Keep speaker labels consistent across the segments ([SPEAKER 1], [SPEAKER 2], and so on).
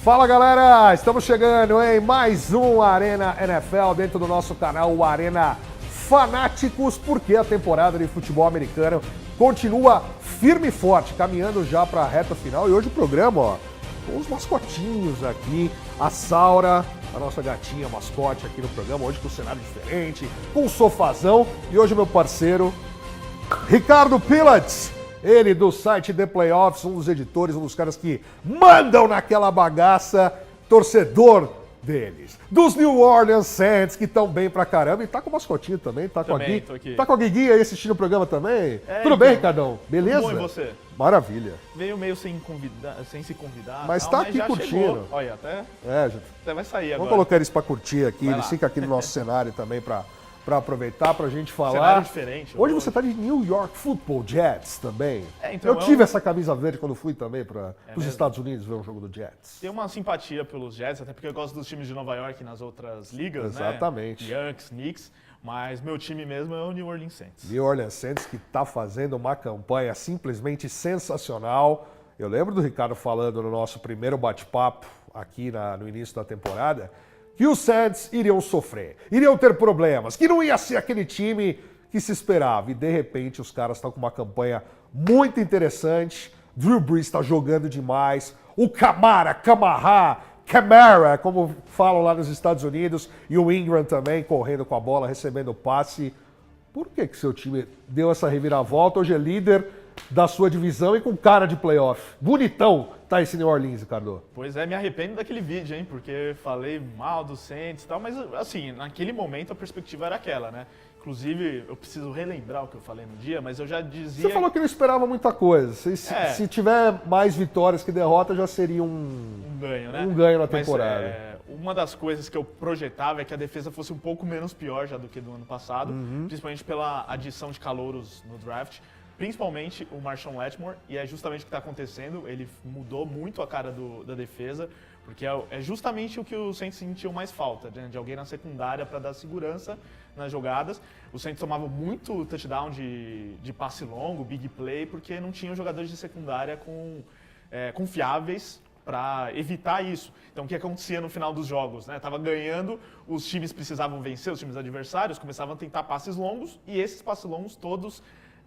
[SPEAKER 1] Fala galera, estamos chegando em mais um Arena NFL dentro do nosso canal, o Arena Fanáticos, porque a temporada de futebol americano continua firme e forte, caminhando já para a reta final. E hoje o programa, ó, com os mascotinhos aqui, a Saura, a nossa gatinha mascote aqui no programa, hoje com um cenário diferente, com um sofazão. E hoje meu parceiro, Ricardo Pilatz, ele do site The Playoffs, um dos editores, um dos caras que mandam naquela bagaça, torcedor deles. Dos New Orleans Saints, que estão bem pra caramba. E tá com o mascotinho também, tá com a Gui. Tá com a Guigui aí assistindo o programa também? Tudo bem, Ricardão? Beleza?
[SPEAKER 2] Tudo bom, e você?
[SPEAKER 1] Maravilha.
[SPEAKER 2] Veio meio sem se convidar.
[SPEAKER 1] Mas tá aqui curtindo.
[SPEAKER 2] Chegou. Olha, até vai sair agora.
[SPEAKER 1] Vamos colocar eles pra curtir aqui,
[SPEAKER 2] Vai
[SPEAKER 1] eles
[SPEAKER 2] lá.
[SPEAKER 1] ficam aqui no nosso cenário também pra aproveitar, pra gente falar.
[SPEAKER 2] Cenário diferente.
[SPEAKER 1] Hoje você tá de New York Football Jets também.
[SPEAKER 2] Então
[SPEAKER 1] Eu tive essa camisa verde quando fui também para os
[SPEAKER 2] mesmo?
[SPEAKER 1] Estados Unidos ver um jogo do Jets.
[SPEAKER 2] Tenho uma simpatia pelos Jets, até porque eu gosto dos times de Nova York nas outras ligas,
[SPEAKER 1] Exatamente.
[SPEAKER 2] né? Yankees, Knicks, mas meu time mesmo é o New Orleans Saints.
[SPEAKER 1] New Orleans Saints que tá fazendo uma campanha simplesmente sensacional. Eu lembro do Ricardo falando no nosso primeiro bate-papo aqui no início da temporada que os Saints iriam sofrer, iriam ter problemas, que não ia ser aquele time que se esperava. E de repente os caras estão com uma campanha muito interessante. Drew Brees está jogando demais. O Camara, como falam lá nos Estados Unidos, e o Ingram também correndo com a bola, recebendo passe. Por que seu time deu essa reviravolta? Hoje é líder da sua divisão e com cara de playoff. Bonitão tá esse New Orleans, Ricardo.
[SPEAKER 2] Pois é, me arrependo daquele vídeo, hein? Porque falei mal do Saints e tal, mas assim, naquele momento a perspectiva era aquela, né? Inclusive, eu preciso relembrar o que eu falei no dia, mas eu já dizia...
[SPEAKER 1] Você falou que não esperava muita coisa. Se tiver mais vitórias que derrotas, já seria um
[SPEAKER 2] ganho, né?
[SPEAKER 1] Um ganho na temporada.
[SPEAKER 2] Mas, uma das coisas que eu projetava é que a defesa fosse um pouco menos pior já do que do ano passado, principalmente pela adição de calouros no draft. Principalmente o Marshawn Lattimore, e é justamente o que está acontecendo, ele mudou muito a cara da defesa, porque é justamente o que o Saints sentiu mais falta, né? De alguém na secundária para dar segurança nas jogadas. O Saints tomava muito touchdown de passe longo, big play, porque não tinham jogadores de secundária confiáveis para evitar isso. Então o que acontecia no final dos jogos? Né? Tava ganhando, os times precisavam vencer, os times adversários começavam a tentar passes longos, e esses passes longos todos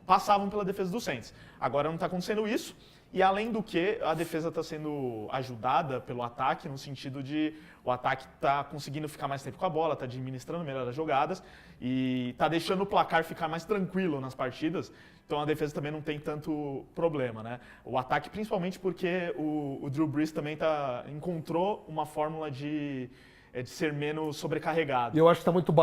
[SPEAKER 2] passavam pela defesa do Saints. Agora não está acontecendo isso, e além do que, a defesa está sendo ajudada pelo ataque, no sentido de o ataque está conseguindo ficar mais tempo com a bola, está administrando melhor as jogadas, e está deixando o placar ficar mais tranquilo nas partidas, então a defesa também não tem tanto problema, né? O ataque, principalmente porque o Drew Brees também encontrou uma fórmula de ser menos sobrecarregado.
[SPEAKER 1] E eu acho que está muito,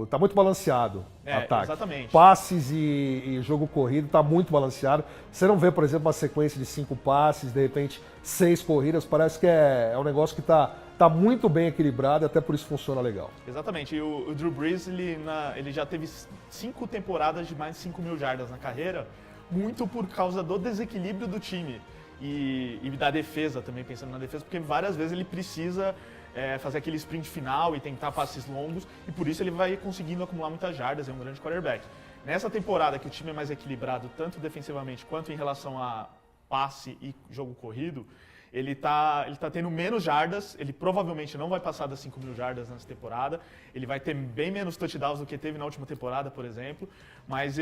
[SPEAKER 1] tá muito balanceado o ataque.
[SPEAKER 2] Exatamente.
[SPEAKER 1] Passes e jogo corrido está muito balanceado. Você não vê, por exemplo, uma sequência de 5 passes, de repente 6 corridas. Parece que é um negócio que está muito bem equilibrado e até por isso funciona legal.
[SPEAKER 2] Exatamente. E o Drew Brees, ele já teve 5 temporadas de mais de 5 mil jardas na carreira, muito por causa do desequilíbrio do time. E da defesa também, pensando na defesa, porque várias vezes ele precisa fazer aquele sprint final e tentar passes longos, e por isso ele vai conseguindo acumular muitas jardas, é um grande quarterback. Nessa temporada que o time é mais equilibrado, tanto defensivamente quanto em relação a passe e jogo corrido, ele tá tendo menos jardas, ele provavelmente não vai passar das 5 mil jardas nessa temporada, ele vai ter bem menos touchdowns do que teve na última temporada, por exemplo, mas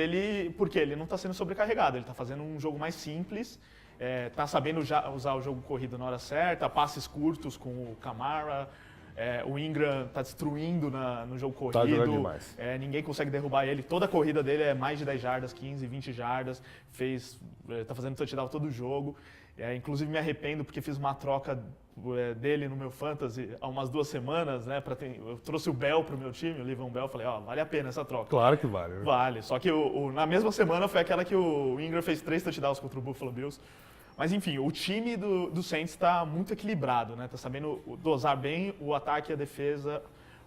[SPEAKER 2] porque ele não está sendo sobrecarregado, ele está fazendo um jogo mais simples, tá sabendo usar o jogo corrido na hora certa, passes curtos com o Camara, o Ingram tá destruindo no jogo corrido,
[SPEAKER 1] tá jogando demais.
[SPEAKER 2] Ninguém consegue derrubar ele, toda a corrida dele é mais de 10 jardas, 15, 20 jardas, tá fazendo touchdown todo o jogo, inclusive me arrependo porque fiz uma troca dele no meu Fantasy há umas 2 semanas, né, eu trouxe o Bell pro meu time, o Le'Veon Bell, falei, vale a pena essa troca.
[SPEAKER 1] Claro que vale. Né?
[SPEAKER 2] Vale, só que na mesma semana foi aquela que o Ingram fez 3 touchdowns contra o Buffalo Bills. Mas enfim, o time do Saints está muito equilibrado, né? Tá sabendo dosar bem o ataque e a defesa,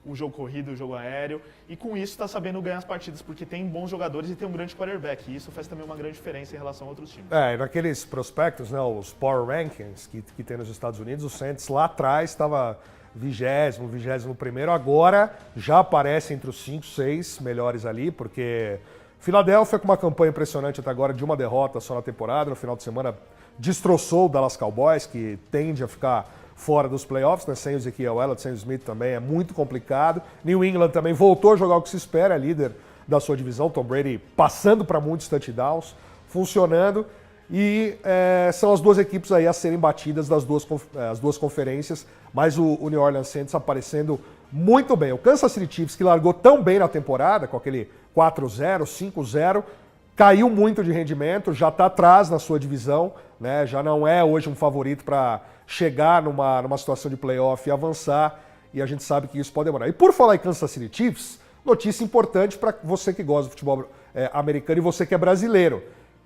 [SPEAKER 2] o jogo corrido, o jogo aéreo, e com isso está sabendo ganhar as partidas, porque tem bons jogadores e tem um grande quarterback, e isso faz também uma grande diferença em relação a outros times.
[SPEAKER 1] E naqueles prospectos, né, os Power Rankings que tem nos Estados Unidos, o Saints lá atrás estava 20º, 21º, agora já aparece entre os 5, 6 melhores ali, porque Philadelphia com uma campanha impressionante até agora de uma derrota só na temporada. No final de semana destroçou o Dallas Cowboys, que tende a ficar fora dos playoffs, né? Sem o Ezekiel Elliott, sem o Smith também é muito complicado. New England também voltou a jogar o que se espera, é líder da sua divisão. Tom Brady passando para muitos touchdowns, funcionando. E são as duas equipes aí a serem batidas das as duas conferências, mas o New Orleans Saints aparecendo muito bem. O Kansas City Chiefs, que largou tão bem na temporada, com aquele 4-0, 5-0, caiu muito de rendimento, já está atrás na sua divisão, né? Já não é hoje um favorito para chegar numa situação de playoff e avançar, e a gente sabe que isso pode demorar. E por falar em Kansas City Chiefs, notícia importante para você que gosta do futebol americano e você que é brasileiro.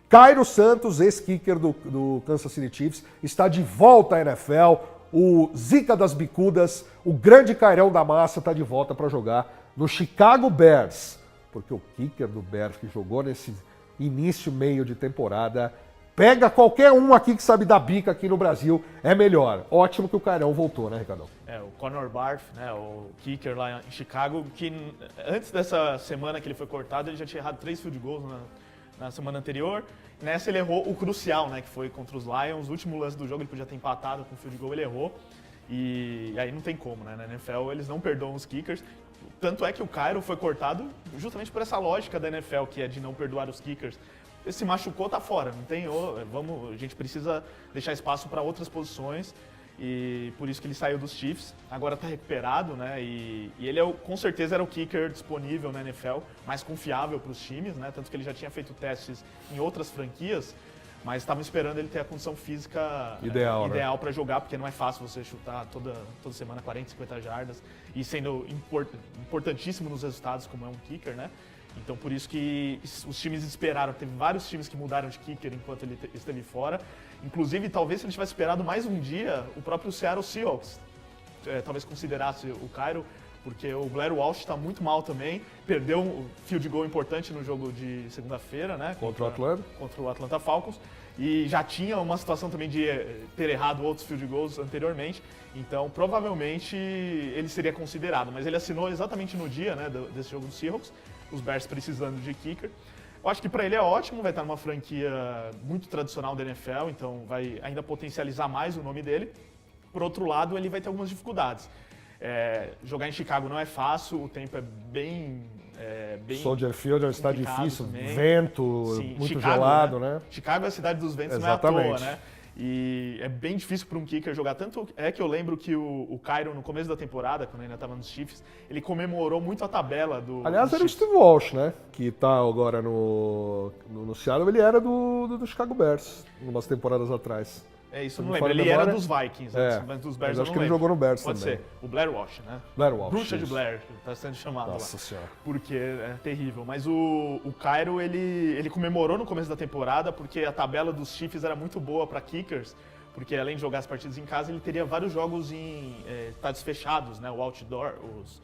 [SPEAKER 1] Cairo Santos, ex-kicker do Kansas City Chiefs, está de volta à NFL. O Zica das Bicudas, o grande Cairão da massa, está de volta para jogar no Chicago Bears. Porque o kicker do Bears que jogou nesse início, meio de temporada, pega qualquer um aqui que sabe dar bica aqui no Brasil, é melhor. Ótimo que o Cairão voltou, né, Ricardão?
[SPEAKER 2] O Conor Barth, né, o kicker lá em Chicago, que antes dessa semana que ele foi cortado, ele já tinha errado 3 field goals na semana anterior. Nessa ele errou o crucial, né, que foi contra os Lions. O último lance do jogo ele podia ter empatado com o field goal, ele errou. E aí não tem como, né? Na NFL eles não perdoam os kickers. Tanto é que o Cairo foi cortado justamente por essa lógica da NFL, que é de não perdoar os kickers. Ele se machucou, tá fora. Não tem, a gente precisa deixar espaço para outras posições. E por isso que ele saiu dos Chiefs, agora está recuperado, né? E ele com certeza era o kicker disponível na NFL, mais confiável para os times, né? Tanto que ele já tinha feito testes em outras franquias, mas estavam esperando ele ter a condição física ideal para jogar, porque não é fácil você chutar toda semana 40, 50 jardas e sendo importantíssimo nos resultados, como é um kicker, né? Então, por isso que os times esperaram. Teve vários times que mudaram de kicker enquanto ele esteve fora. Inclusive, talvez se ele tivesse esperado mais um dia, o próprio Seattle Seahawks talvez considerasse o Cairo, porque o Blair Walsh está muito mal também. Perdeu um field goal importante no jogo de segunda-feira, né?
[SPEAKER 1] Contra
[SPEAKER 2] o Atlanta Falcons. E já tinha uma situação também de ter errado outros field goals anteriormente. Então, provavelmente, ele seria considerado. Mas ele assinou exatamente no dia, né, desse jogo do Seahawks. Os Bears precisando de kicker. Eu acho que para ele é ótimo, vai estar numa franquia muito tradicional da NFL, então vai ainda potencializar mais o nome dele. Por outro lado, ele vai ter algumas dificuldades. Jogar em Chicago não é fácil, o tempo é bem
[SPEAKER 1] Soldier Field é um estádio difícil,
[SPEAKER 2] também.
[SPEAKER 1] Vento,
[SPEAKER 2] sim,
[SPEAKER 1] muito
[SPEAKER 2] Chicago,
[SPEAKER 1] gelado, né?
[SPEAKER 2] Chicago é a cidade dos ventos,
[SPEAKER 1] exatamente.
[SPEAKER 2] não é à toa, né? E é bem difícil para um kicker jogar. Tanto é que eu lembro que o Cairo, no começo da temporada, quando ainda estava nos Chiefs, ele comemorou muito a tabela do...
[SPEAKER 1] Aliás, era o Steve Walsh, né? Que está agora no Seattle. Ele era do Chicago Bears, umas temporadas atrás.
[SPEAKER 2] Isso, não lembro. Ele era dos Vikings, mas dos Bears eu
[SPEAKER 1] acho
[SPEAKER 2] não
[SPEAKER 1] que ele
[SPEAKER 2] lembro.
[SPEAKER 1] jogou no Bears
[SPEAKER 2] Pode
[SPEAKER 1] também.
[SPEAKER 2] ser. O Blair Walsh, né?
[SPEAKER 1] Blair Walsh.
[SPEAKER 2] Bruxa de Blair, está sendo chamado
[SPEAKER 1] Nossa
[SPEAKER 2] lá.
[SPEAKER 1] Senhora.
[SPEAKER 2] Porque é terrível. Mas o Cairo, ele comemorou no começo da temporada porque a tabela dos Chiefs era muito boa para kickers. Porque além de jogar as partidas em casa, ele teria vários jogos em estádios fechados, né? O outdoor,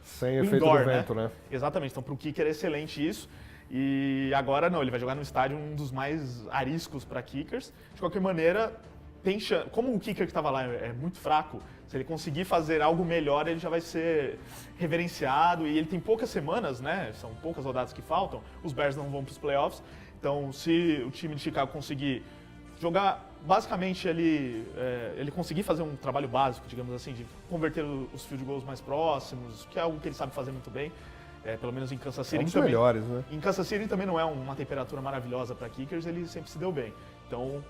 [SPEAKER 1] sem efeito do vento, né?
[SPEAKER 2] Exatamente. Então, para o kicker é excelente isso. E agora não, ele vai jogar no estádio um dos mais ariscos para kickers. De qualquer maneira, como o kicker que estava lá é muito fraco, se ele conseguir fazer algo melhor, ele já vai ser reverenciado. E ele tem poucas semanas, né? São poucas rodadas que faltam. Os Bears não vão para os playoffs. Então, se o time de Chicago conseguir jogar... Basicamente, ele conseguir fazer um trabalho básico, digamos assim, de converter os field goals mais próximos, que é algo que ele sabe fazer muito bem, pelo menos em Kansas City.
[SPEAKER 1] É um dos melhores, né?
[SPEAKER 2] Em Kansas City também não é uma temperatura maravilhosa para kickers, ele sempre se deu bem. Então,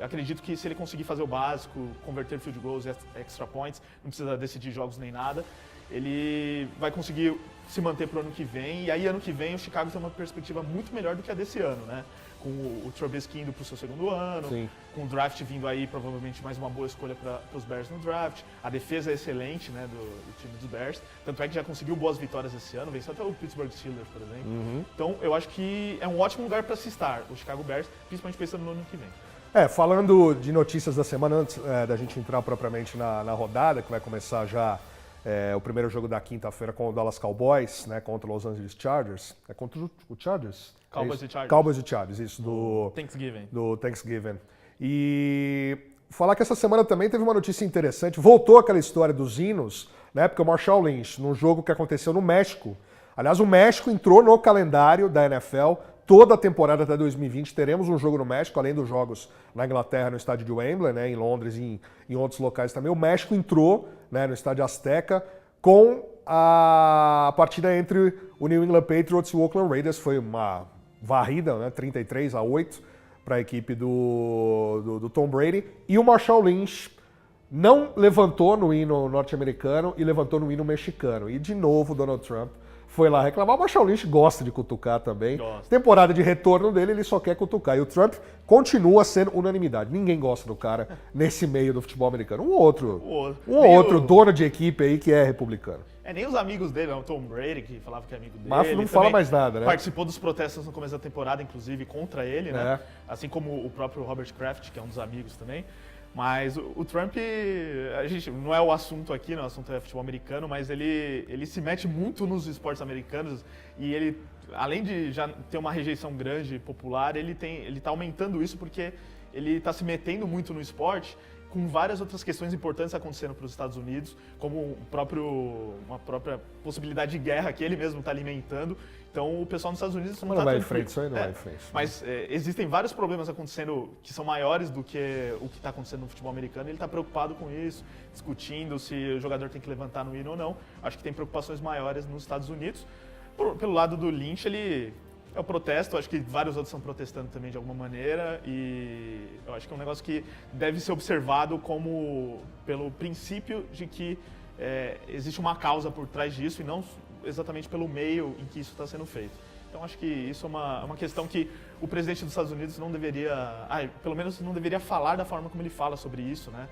[SPEAKER 2] acredito que se ele conseguir fazer o básico, converter field goals e extra points, não precisa decidir jogos nem nada, ele vai conseguir se manter para o ano que vem. E aí, ano que vem, o Chicago tem uma perspectiva muito melhor do que a desse ano, né? Com o Trubisky indo para o seu segundo ano,
[SPEAKER 1] sim,
[SPEAKER 2] com o draft vindo aí, provavelmente mais uma boa escolha para os Bears no draft. A defesa é excelente, né, do time dos Bears. Tanto é que já conseguiu boas vitórias esse ano, venceu até o Pittsburgh Steelers, por exemplo. Então, eu acho que é um ótimo lugar para se estar, o Chicago Bears, principalmente pensando no ano que vem.
[SPEAKER 1] Falando de notícias da semana, antes da gente entrar propriamente na rodada, que vai começar já o primeiro jogo da quinta-feira com o Dallas Cowboys, né, contra os Los Angeles Chargers. É contra o Chargers?
[SPEAKER 2] Cowboys e Chargers.
[SPEAKER 1] Cowboys e Chargers, isso, do Thanksgiving. E falar que essa semana também teve uma notícia interessante. Voltou aquela história dos hinos, né? Porque o Marshawn Lynch, num jogo que aconteceu no México, Aliás, o México entrou no calendário da NFL. Toda a temporada até 2020 teremos um jogo no México, além dos jogos na Inglaterra, no estádio de Wembley, né, em Londres e em outros locais também. O México entrou, né, no estádio Azteca com a partida entre o New England Patriots e o Oakland Raiders. Foi uma varrida, né, 33-8 para a equipe do Tom Brady. E o Marshawn Lynch não levantou no hino norte-americano e levantou no hino mexicano. E de novo o Donald Trump foi lá reclamar. O Marshawn Lynch gosta de cutucar também.
[SPEAKER 2] Gosta.
[SPEAKER 1] Temporada de retorno dele, ele só quer cutucar. E o Trump continua sendo unanimidade. Ninguém gosta do cara nesse meio do futebol americano. Um outro dono de equipe aí que é republicano.
[SPEAKER 2] Nem os amigos dele, o Tom Brady, que falava que é amigo dele.
[SPEAKER 1] Mas não fala mais nada, né?
[SPEAKER 2] Participou dos protestos no começo da temporada, inclusive, contra ele, né?
[SPEAKER 1] É.
[SPEAKER 2] Assim como o próprio Robert Kraft, que é um dos amigos também. Mas o Trump, a gente não é o assunto aqui, né? O assunto é futebol americano, mas ele se mete muito nos esportes americanos e ele, além de já ter uma rejeição grande popular, ele tá aumentando isso porque ele está se metendo muito no esporte, com várias outras questões importantes acontecendo para os Estados Unidos, como uma própria possibilidade de guerra que ele mesmo está alimentando. Então o pessoal nos Estados Unidos não está
[SPEAKER 1] vai em frente, isso aí não vai em frente.
[SPEAKER 2] Mas existem vários problemas acontecendo que são maiores do que o que está acontecendo no futebol americano. Ele está preocupado com isso, discutindo se o jogador tem que levantar no hino ou não. Acho que tem preocupações maiores nos Estados Unidos. Pelo lado do Lynch, ele é o protesto, acho que vários outros estão protestando também de alguma maneira, e eu acho que é um negócio que deve ser observado como pelo princípio de que existe uma causa por trás disso e não exatamente pelo meio em que isso está sendo feito. Então acho que isso é uma questão que o presidente dos Estados Unidos não deveria, pelo menos não deveria falar da forma como ele fala sobre isso, né?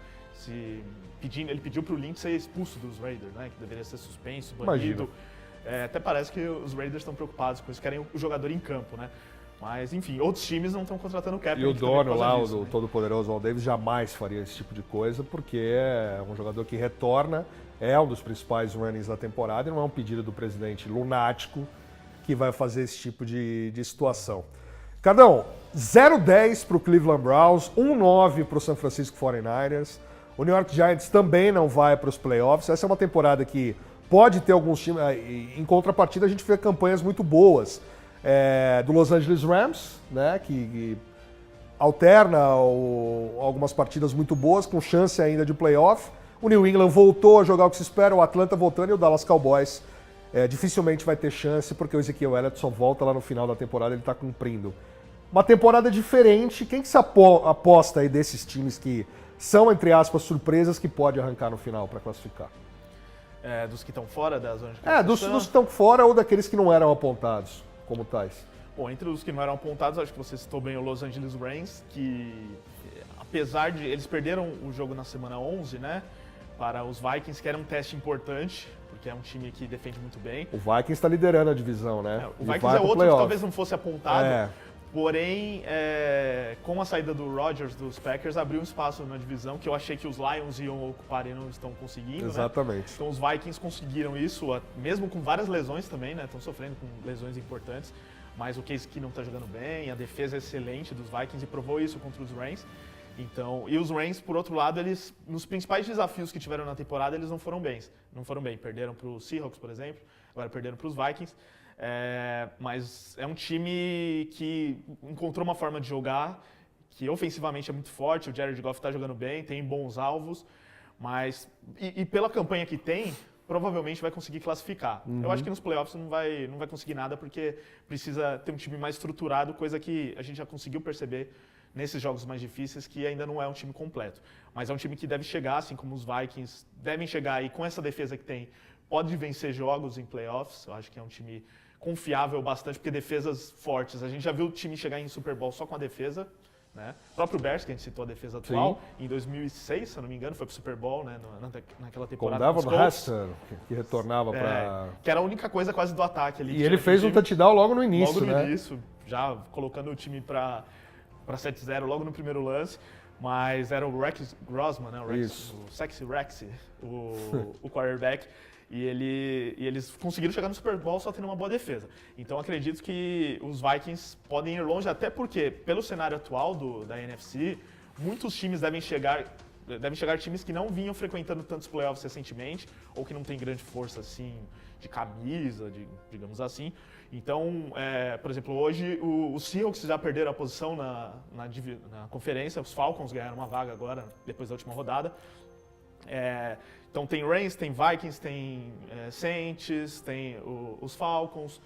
[SPEAKER 2] Ele pediu para o Lynch ser expulso dos Raiders, né? Que deveria ser suspenso, banido. Até parece que os Raiders estão preocupados com isso, querem o jogador em campo, né? Mas, enfim, outros times não estão contratando o Kaepernick.
[SPEAKER 1] E o dono lá, o todo-poderoso Al Davis, jamais faria esse tipo de coisa, porque é um jogador que retorna, é um dos principais runnings da temporada, e não é um pedido do presidente lunático que vai fazer esse tipo de situação. Cardão, 0-10 para o Cleveland Browns, 1-9 para o San Francisco 49ers. O New York Giants também não vai para os playoffs. Essa é uma temporada que pode ter alguns times... Em contrapartida, a gente vê campanhas muito boas do Los Angeles Rams, né, que alterna algumas partidas muito boas, com chance ainda de playoff. O New England voltou a jogar o que se espera, o Atlanta voltando, e o Dallas Cowboys dificilmente vai ter chance, porque o Ezekiel Elliott só volta lá no final da temporada, ele está cumprindo. Uma temporada diferente. Quem que se aposta aí desses times que são, entre aspas, surpresas, que pode arrancar no final para classificar?
[SPEAKER 2] Dos que estão fora da zona de classificação?
[SPEAKER 1] Dos que estão fora ou daqueles que não eram apontados, como tais?
[SPEAKER 2] Bom, entre os que não eram apontados, acho que você citou bem o Los Angeles Rams, que apesar de... Eles perderam o jogo na semana 11, né? Para os Vikings, que era um teste importante, porque é um time que defende muito bem.
[SPEAKER 1] O Vikings está liderando a divisão, né?
[SPEAKER 2] O Vikings é outro que talvez não fosse apontado. Porém, com a saída do Rodgers dos Packers, abriu um espaço na divisão que eu achei que os Lions iam ocupar e não estão conseguindo.
[SPEAKER 1] Exatamente.
[SPEAKER 2] Né? Então os Vikings conseguiram isso, mesmo com várias lesões também, né? Estão sofrendo com lesões importantes. Mas o Case Keenum está jogando bem, a defesa é excelente dos Vikings e provou isso contra os Rams. Então, e os Rams, por outro lado, eles, nos principais desafios que tiveram na temporada, eles não foram bem. Perderam para os Seahawks, por exemplo, agora perderam para os Vikings. Mas é um time que encontrou uma forma de jogar, que ofensivamente é muito forte, o Jared Goff está jogando bem, tem bons alvos, mas e pela campanha que tem, provavelmente vai conseguir classificar. Eu acho que nos playoffs não vai conseguir nada, porque precisa ter um time mais estruturado, coisa que a gente já conseguiu perceber nesses jogos mais difíceis, que ainda não é um time completo. Mas é um time que deve chegar, assim como os Vikings devem chegar, e com essa defesa que tem, pode vencer jogos em playoffs. Eu acho que é um time confiável bastante, porque defesas fortes. A gente já viu o time chegar em Super Bowl só com a defesa, né? O próprio Bears, que a gente citou a defesa atual, em 2006, se eu não me engano, foi pro Super Bowl, né? Naquela temporada.
[SPEAKER 1] Com o Davon Hester, que retornava para...
[SPEAKER 2] Que era a única coisa quase do ataque ali.
[SPEAKER 1] E ele fez um touchdown logo no início,
[SPEAKER 2] né? Logo no início, já colocando o time para 7-0 logo no primeiro lance. Mas era o Rex Grossman, né? O Sexy Rex, o quarterback. E eles conseguiram chegar no Super Bowl só tendo uma boa defesa. Então acredito que os Vikings podem ir longe, até porque, pelo cenário atual da NFC, muitos times devem chegar devem chegar times que não vinham frequentando tantos playoffs recentemente, ou que não tem grande força assim de camisa, digamos assim. Então, por exemplo, hoje os Seahawks já perderam a posição na conferência, os Falcons ganharam uma vaga agora, depois da última rodada. Então tem Rams, tem Vikings, tem Saints, tem os Falcons.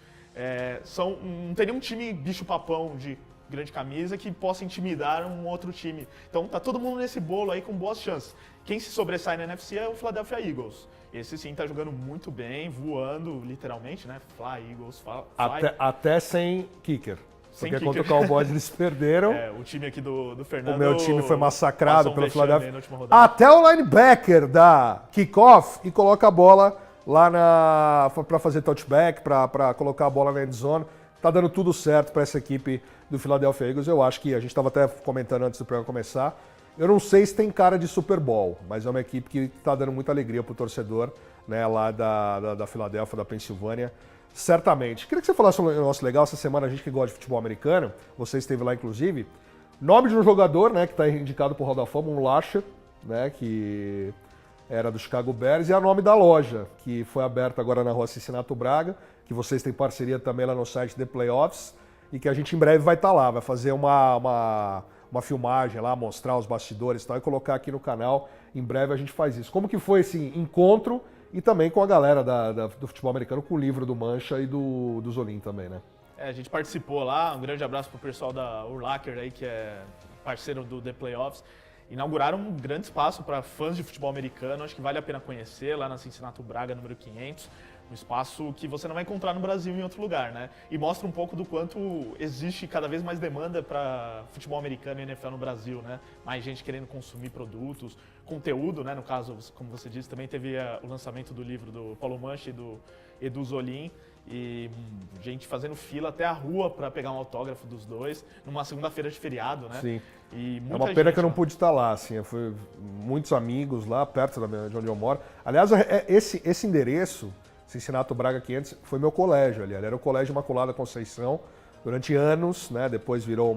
[SPEAKER 2] Não tem nenhum time bicho-papão de grande camisa que possa intimidar um outro time. Então tá todo mundo nesse bolo aí com boas chances. Quem se sobressai na NFC é o Philadelphia Eagles. Esse sim tá jogando muito bem, voando literalmente, né? Fly, Eagles, fly.
[SPEAKER 1] Até sem kicker.
[SPEAKER 2] Sem
[SPEAKER 1] porque
[SPEAKER 2] kicker.
[SPEAKER 1] contra o Cowboys eles perderam.
[SPEAKER 2] O time aqui do Fernando...
[SPEAKER 1] O meu time foi massacrado pelo Philadelphia.
[SPEAKER 2] Até
[SPEAKER 1] o linebacker dá kickoff e coloca a bola lá para fazer touchback, para colocar a bola na endzone. Tá dando tudo certo para essa equipe do Philadelphia Eagles. Eu acho que a gente estava até comentando antes do programa começar. Eu não sei se tem cara de Super Bowl, mas é uma equipe que está dando muita alegria pro torcedor, né, lá da Filadélfia, da Pensilvânia. Certamente. Queria que você falasse um negócio legal. Essa semana a gente que gosta de futebol americano, você esteve lá inclusive. Nome de um jogador, né, que está indicado por Hall da Fama, um Lasher, né, que era do Chicago Bears, e é o nome da loja, que foi aberta agora na rua Cincinnati Braga, que vocês têm parceria também lá no site The Playoffs, e que a gente em breve vai estar lá, vai fazer uma filmagem lá, mostrar os bastidores e tal, e colocar aqui no canal. Em breve a gente faz isso. Como que foi esse encontro e também com a galera do futebol americano, com o livro do Mancha e do Zolim também, né?
[SPEAKER 2] A gente participou lá, um grande abraço pro pessoal da Urlacher aí, que é parceiro do The Playoffs. Inauguraram um grande espaço para fãs de futebol americano, acho que vale a pena conhecer, lá na Cincinnati Braga, número 500. Um espaço que você não vai encontrar no Brasil em outro lugar, né? E mostra um pouco do quanto existe cada vez mais demanda para futebol americano e NFL no Brasil, né? Mais gente querendo consumir produtos, conteúdo, né? No caso, como você disse, também teve o lançamento do livro do Paulo Mancha e do Edu Zolim. E gente fazendo fila até a rua para pegar um autógrafo dos dois, numa segunda-feira de feriado, né?
[SPEAKER 1] Sim.
[SPEAKER 2] E
[SPEAKER 1] é uma pena que eu não pude estar lá, assim. Fui muitos amigos lá, perto de onde eu moro. Aliás, esse endereço, Cincinnati Braga 500, foi meu colégio ali. Era o Colégio Imaculada Conceição durante anos, né? Depois virou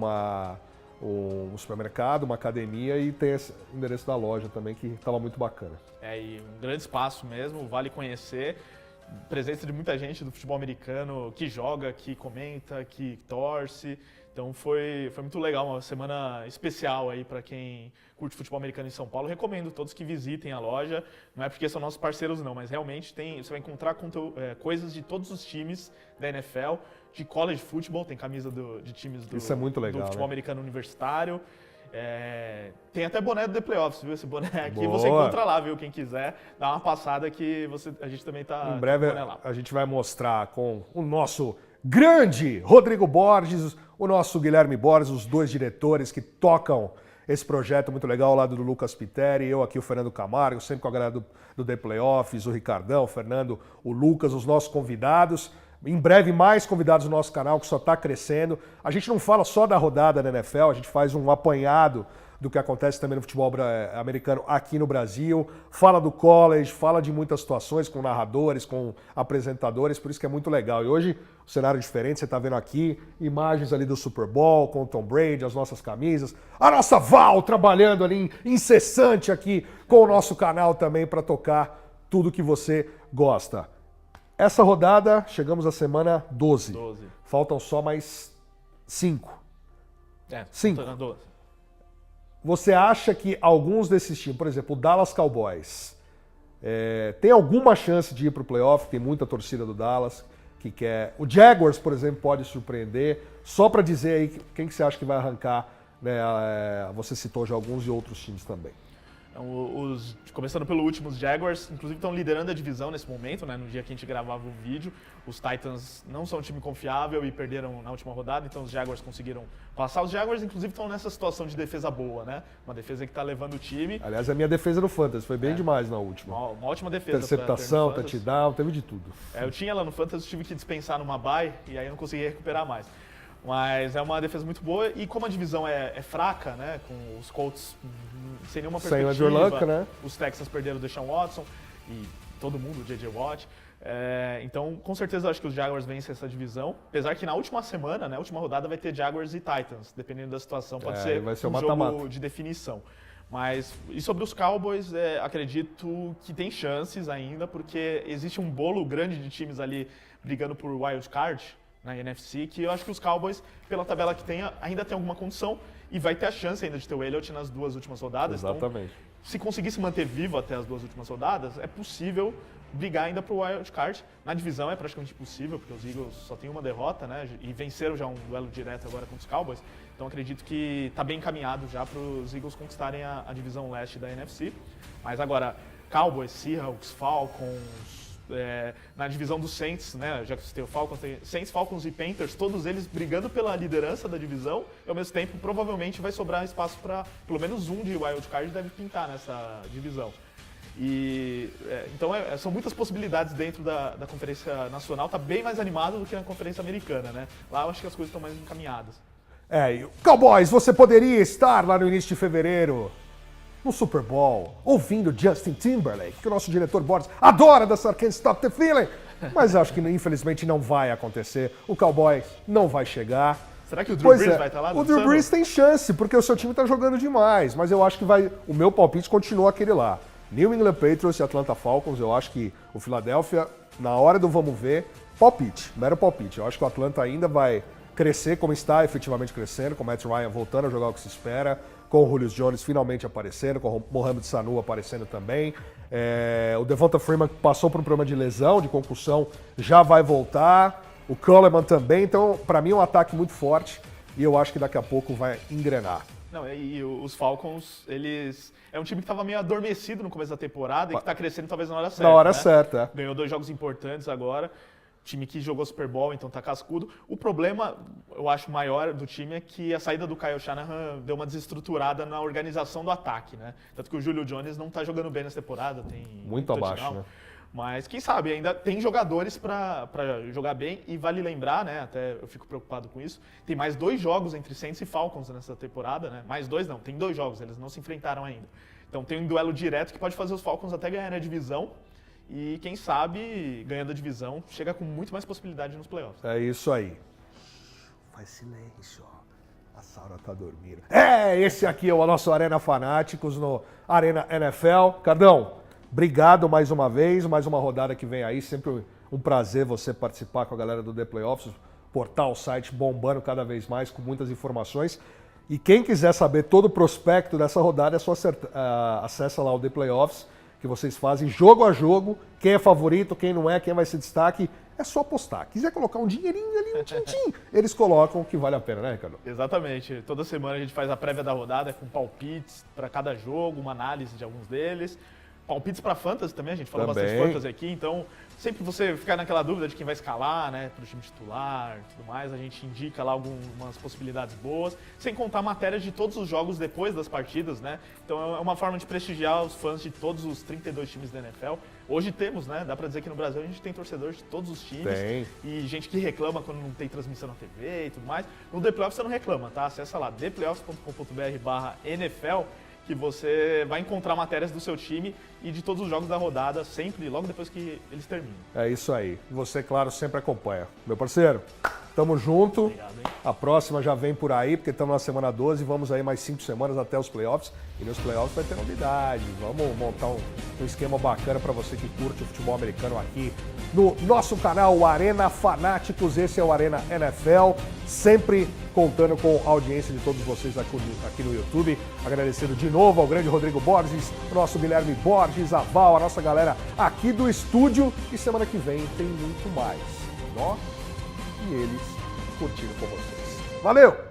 [SPEAKER 1] um supermercado, uma academia, e tem esse endereço da loja também, que estava muito bacana.
[SPEAKER 2] E um grande espaço mesmo, vale conhecer. Presença de muita gente do futebol americano que joga, que comenta, que torce. Então foi muito legal, uma semana especial aí para quem curte futebol americano em São Paulo. Recomendo todos que visitem a loja. Não é porque são nossos parceiros não, mas realmente você vai encontrar coisas de todos os times da NFL, de college football, tem camisa de times
[SPEAKER 1] Isso é muito legal,
[SPEAKER 2] do futebol
[SPEAKER 1] né?
[SPEAKER 2] americano universitário. Tem até boné do The Playoffs, viu? Esse boné aqui
[SPEAKER 1] Boa.
[SPEAKER 2] você encontra lá, viu? Quem quiser, dá uma passada que a gente também tá.
[SPEAKER 1] Em breve
[SPEAKER 2] com o boné lá.
[SPEAKER 1] a gente vai mostrar com o nosso grande Rodrigo Borges, o nosso Guilherme Borges, os dois diretores que tocam esse projeto muito legal ao lado do Lucas Piteri, eu aqui, o Fernando Camargo, sempre com a galera do The Playoffs, o Ricardão, o Fernando, o Lucas, os nossos convidados. Em breve, mais convidados do nosso canal, que só está crescendo. A gente não fala só da rodada da NFL, a gente faz um apanhado do que acontece também no futebol americano aqui no Brasil. Fala do college, fala de muitas situações com narradores, com apresentadores, por isso que é muito legal. E hoje, o cenário é diferente, você está vendo aqui imagens ali do Super Bowl, com o Tom Brady, as nossas camisas. A nossa Val trabalhando ali, incessante aqui com o nosso canal também para tocar tudo que você gosta. Essa rodada, chegamos à semana 12. Faltam só mais 5. 5. Você acha que alguns desses times, por exemplo, o Dallas Cowboys, tem alguma chance de ir para o playoff? Tem muita torcida do Dallas que quer. O Jaguars, por exemplo, pode surpreender. Só para dizer aí quem que você acha que vai arrancar, né? Você citou já alguns e outros times também.
[SPEAKER 2] Começando pelo último, os Jaguars, inclusive, estão liderando a divisão nesse momento, né? No dia que a gente gravava o vídeo. Os Titans não são um time confiável e perderam na última rodada, então os Jaguars conseguiram passar. Os Jaguars, inclusive, estão nessa situação de defesa boa, né? Uma defesa que está levando o time.
[SPEAKER 1] Aliás, a minha defesa no Fantasy foi bem demais na última.
[SPEAKER 2] Uma ótima defesa.
[SPEAKER 1] Interceptação, touchdown, teve de tudo.
[SPEAKER 2] Eu tinha lá no Fantasy, tive que dispensar numa bye e aí eu não consegui recuperar mais. Mas é uma defesa muito boa e como a divisão é fraca, né, com os Colts sem nenhuma perspectiva,
[SPEAKER 1] sem o Andrew Luck, né?
[SPEAKER 2] Os Texans perderam o Deshaun Watson e todo mundo, o J.J. Watt. Então, com certeza, eu acho que os Jaguars vencem essa divisão. Apesar que na última semana, né, última rodada, vai ter Jaguars e Titans, dependendo da situação. Pode ser
[SPEAKER 1] vai ser
[SPEAKER 2] um
[SPEAKER 1] mata-mata.
[SPEAKER 2] jogo de definição. Mas, e sobre os Cowboys, acredito que tem chances ainda, porque existe um bolo grande de times ali brigando por wild card na NFC, que eu acho que os Cowboys, pela tabela que tem, ainda tem alguma condição e vai ter a chance ainda de ter o Elliott nas 2 últimas rodadas.
[SPEAKER 1] Exatamente.
[SPEAKER 2] Então, se conseguir se manter vivo até as 2 últimas rodadas, é possível brigar ainda pro wild card. Na divisão é praticamente impossível, porque os Eagles só têm uma derrota, né? E venceram já um duelo direto agora contra os Cowboys. Então acredito que está bem encaminhado já para os Eagles conquistarem a divisão leste da NFC. Mas agora, Cowboys, Seahawks, Falcons, na divisão dos Saints, né? Já que você tem o Falcons, tem Saints, Falcons e Panthers, todos eles brigando pela liderança da divisão, e ao mesmo tempo provavelmente vai sobrar espaço para pelo menos um de wild card deve pintar nessa divisão. Então são muitas possibilidades dentro da Conferência Nacional, tá bem mais animado do que na Conferência Americana, né? Lá eu acho que as coisas estão mais encaminhadas.
[SPEAKER 1] E o Cowboys, você poderia estar lá no início de fevereiro no Super Bowl, ouvindo Justin Timberlake, que o nosso diretor Borges adora dançar Can't Stop the Feeling, mas acho que infelizmente não vai acontecer. O Cowboys não vai chegar.
[SPEAKER 2] Será que o Drew Brees vai estar lá?
[SPEAKER 1] O Drew Brees tem chance, porque o seu time está jogando demais, mas eu acho que o meu palpite continua aquele lá. New England Patriots e Atlanta Falcons, eu acho que o Philadelphia, na hora do vamos ver, palpite, mero palpite. Eu acho que o Atlanta ainda vai crescer como está efetivamente crescendo, com o Matt Ryan voltando a jogar o que se espera, com o Julio Jones finalmente aparecendo, com o Mohamed Sanu aparecendo também. O Devonta Freeman passou por um problema de lesão, de concussão, já vai voltar. O Coleman também, então para mim é um ataque muito forte e eu acho que daqui a pouco vai engrenar.
[SPEAKER 2] Não, e os Falcons, eles... É um time que estava meio adormecido no começo da temporada e que está crescendo talvez na hora certa.
[SPEAKER 1] Na hora
[SPEAKER 2] né?
[SPEAKER 1] certa,
[SPEAKER 2] Ganhou 2 jogos importantes agora. Time que jogou Super Bowl, então tá cascudo. O problema, eu acho, maior do time é que a saída do Kyle Shanahan deu uma desestruturada na organização do ataque, né? Tanto que o Julio Jones não tá jogando bem nessa temporada, tem
[SPEAKER 1] muito abaixo, né?
[SPEAKER 2] Mas quem sabe, ainda tem jogadores para jogar bem e vale lembrar, né? Até eu fico preocupado com isso. Tem mais 2 jogos entre Saints e Falcons nessa temporada, né? Mais 2 não, tem 2 jogos, eles não se enfrentaram ainda. Então tem um duelo direto que pode fazer os Falcons até ganhar a divisão. E quem sabe, ganhando a divisão, chega com muito mais possibilidade nos playoffs.
[SPEAKER 1] É isso aí. Faz silêncio, a Saura tá dormindo. Esse aqui é o nosso Arena Fanáticos no Arena NFL. Cardão, obrigado mais uma vez, mais uma rodada que vem aí. Sempre um prazer você participar com a galera do The Playoffs. Portal, site bombando cada vez mais, com muitas informações. E quem quiser saber todo o prospecto dessa rodada, é só acessa lá o The Playoffs, que vocês fazem jogo a jogo, quem é favorito, quem não é, quem vai ser destaque, é só apostar. Quiser colocar um dinheirinho ali, um tintim, eles colocam que vale a pena, né, Ricardo?
[SPEAKER 2] Exatamente. Toda semana a gente faz a prévia da rodada com palpites para cada jogo, uma análise de alguns deles. Palpites para fantasy também, a gente fala bastante fantasy aqui, então sempre você ficar naquela dúvida de quem vai escalar, né, para o time titular e tudo mais, a gente indica lá algumas possibilidades boas, sem contar matérias de todos os jogos depois das partidas, né, então é uma forma de prestigiar os fãs de todos os 32 times da NFL. Hoje temos, né, dá para dizer que no Brasil a gente tem torcedores de todos os times e gente que reclama quando não tem transmissão na TV e tudo mais. No The Playoffs você não reclama, tá? Acessa lá, theplayoffs.com.br/NFL, que você vai encontrar matérias do seu time e de todos os jogos da rodada, sempre, logo depois que eles terminam.
[SPEAKER 1] É isso aí. Você, claro, sempre acompanha. Meu parceiro, tamo junto.
[SPEAKER 2] Obrigado, hein?
[SPEAKER 1] A próxima já vem por aí, porque estamos na semana 12, vamos aí mais 5 semanas até os playoffs. E nos playoffs vai ter novidade. Vamos montar um esquema bacana para você que curte o futebol americano aqui no nosso canal, o Arena Fanáticos. Esse é o Arena NFL, sempre contando com a audiência de todos vocês aqui no YouTube. Agradecendo de novo ao grande Rodrigo Borges, o nosso Guilherme Borges, a Val, a nossa galera aqui do estúdio. E semana que vem tem muito mais. Nós e eles curtindo com vocês. Valeu!